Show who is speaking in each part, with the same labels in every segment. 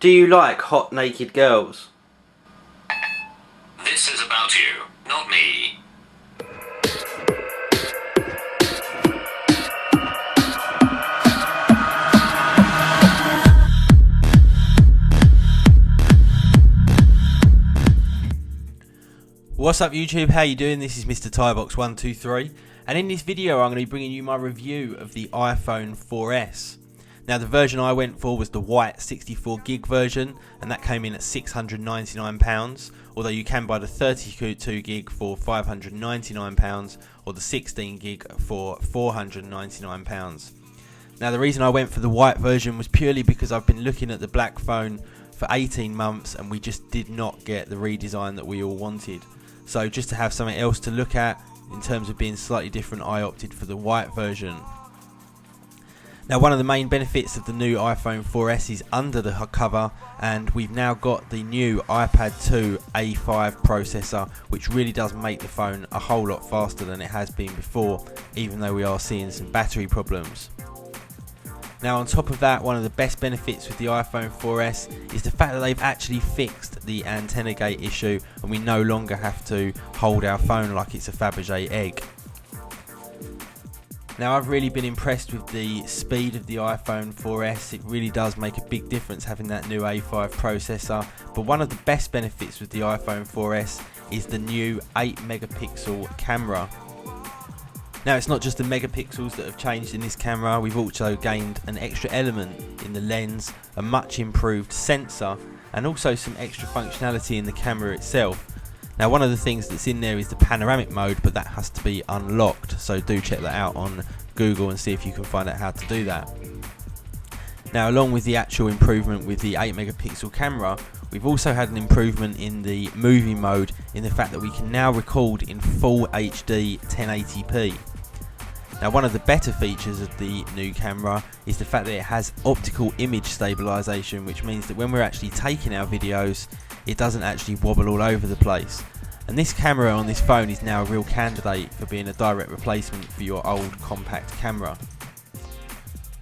Speaker 1: Do you like hot naked girls?
Speaker 2: This is about you, not me.
Speaker 3: What's up YouTube, how you doing? This is Mr. Tybox123, and in this video I'm going to be bringing you my review of the iPhone 4S. Now the version I went for was the white 64GB version, and that came in at £699, although you can buy the 32GB for £599 or the 16GB for £499. Now the reason I went for the white version was purely because I've been looking at the black phone for 18 months and we just did not get the redesign that we all wanted. So just to have something else to look at in terms of being slightly different, I opted for the white version. Now one of the main benefits of the new iPhone 4S is under the cover, and we've now got the new iPad 2 A5 processor, which really does make the phone a whole lot faster than it has been before, even though we are seeing some battery problems. Now on top of that, one of the best benefits with the iPhone 4S is the fact that they've actually fixed the antenna gate issue, and we no longer have to hold our phone like it's a Fabergé egg. Now I've really been impressed with the speed of the iPhone 4S. It really does make a big difference having that new A5 processor, but one of the best benefits with the iPhone 4S is the new 8-megapixel camera. Now it's not just the megapixels that have changed in this camera, we've also gained an extra element in the lens, a much improved sensor, and also some extra functionality in the camera itself. Now one of the things that's in there is the panoramic mode, but that has to be unlocked, so do check that out on Google and see if you can find out how to do that. Now along with the actual improvement with the 8-megapixel camera, we've also had an improvement in the movie mode, in the fact that we can now record in full HD 1080p. Now one of the better features of the new camera is the fact that it has optical image stabilization, which means that when we're actually taking our videos, it doesn't actually wobble all over the place. And this camera on this phone is now a real candidate for being a direct replacement for your old compact camera.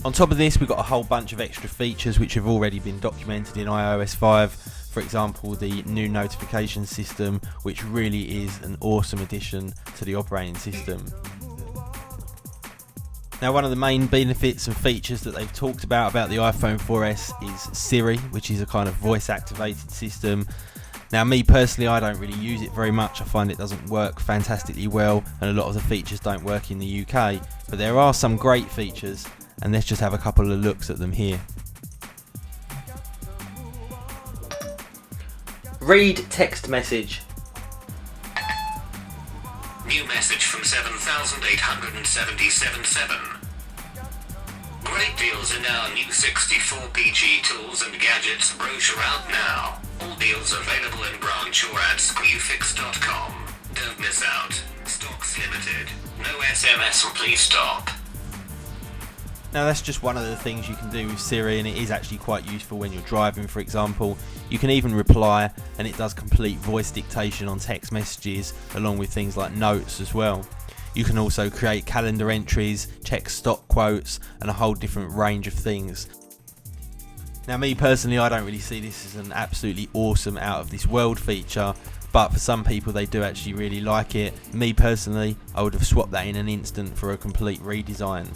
Speaker 3: On top of this, we've got a whole bunch of extra features which have already been documented in iOS 5. For example, the new notification system, which really is an awesome addition to the operating system. Now one of the main benefits and features that they've talked about the iPhone 4S is Siri, which is a kind of voice activated system. Now me personally, I don't really use it very much. I find it doesn't work fantastically well, and a lot of the features don't work in the UK, but there are some great features, and let's just have a couple of looks at them here.
Speaker 1: Read text message.
Speaker 2: New message from 7,877.7. Great deals in our new 64PG tools and gadgets brochure out now. All deals available in branch or at squeefix.com. Don't miss out. Stocks limited. No SMS, please stop.
Speaker 3: Now that's just one of the things you can do with Siri, and it is actually quite useful when you're driving, for example. You can even reply, and it does complete voice dictation on text messages, along with things like notes as well. You can also create calendar entries, check stock quotes, and a whole different range of things. Now me personally, I don't really see this as an absolutely awesome out of this world feature, but for some people they do actually really like it. Me personally, I would have swapped that in an instant for a complete redesign.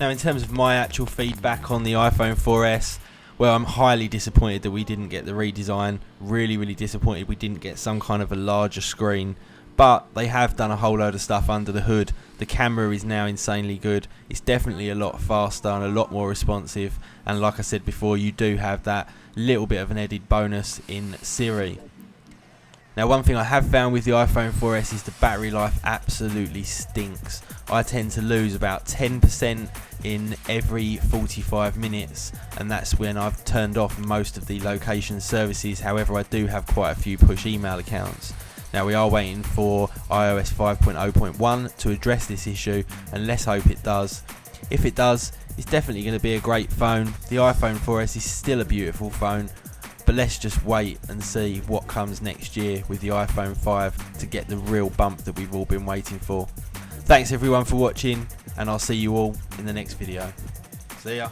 Speaker 3: Now in terms of my actual feedback on the iPhone 4S, well, I'm highly disappointed that we didn't get the redesign. Really disappointed we didn't get some kind of a larger screen. But they have done a whole load of stuff under the hood. The camera is now insanely good. It's definitely a lot faster and a lot more responsive. And like I said before, you do have that little bit of an added bonus in Siri. Now one thing I have found with the iPhone 4S is the battery life absolutely stinks. I tend to lose about 10% in every 45 minutes, and that's when I've turned off most of the location services. However, I do have quite a few push email accounts. Now we are waiting for iOS 5.0.1 to address this issue, and let's hope it does. If it does, it's definitely going to be a great phone. The iPhone 4S is still a beautiful phone, but let's just wait and see what comes next year with the iPhone 5 to get the real bump that we've all been waiting for. Thanks everyone for watching, and I'll see you all in the next video. See ya.